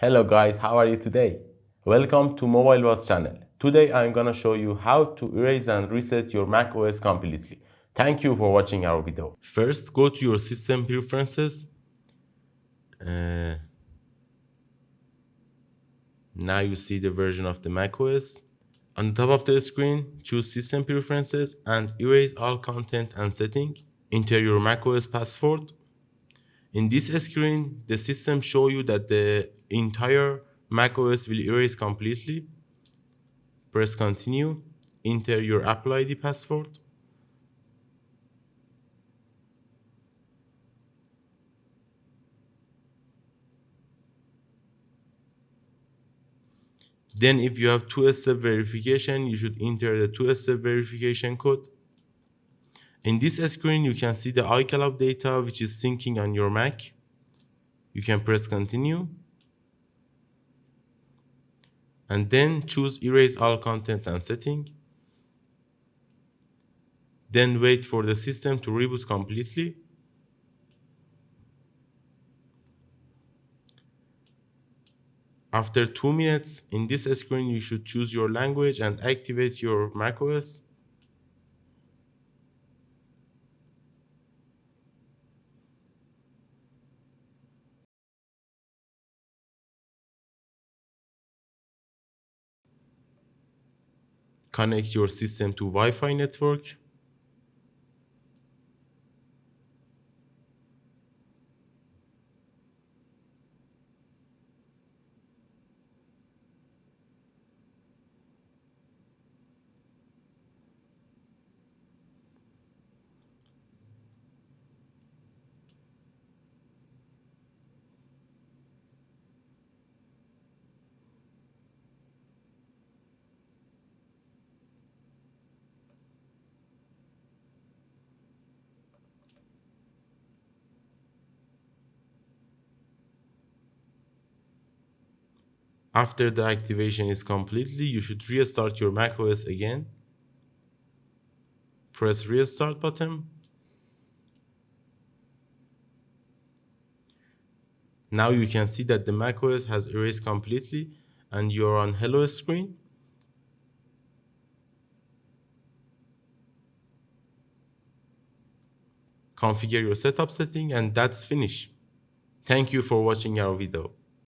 Hello guys, how are you today? Welcome to Mobile Was channel. Today I'm gonna show you how to erase and reset your macOS completely. Thank you for watching our video. First, go to your system preferences. Now you see the version of the macOS. On the top of the screen, choose System Preferences and erase all content and setting. Enter your macOS password. In this screen, the system shows you that the entire macOS will erase completely. Press continue. Enter your Apple ID password. Then if you have two-step verification, you should enter the two-step verification code. In this screen, you can see the iCloud data which is syncing on your Mac. You can press continue. And then choose erase all content and setting. Then wait for the system to reboot completely. After 2 minutes, in this screen, you should choose your language and activate your macOS. Connect your system to Wi-Fi network. After the activation is completely, you should restart your macOS again. Press restart button. Now you can see that the macOS has erased completely and you're on hello screen. Configure your setup setting and that's finished. Thank you for watching our video.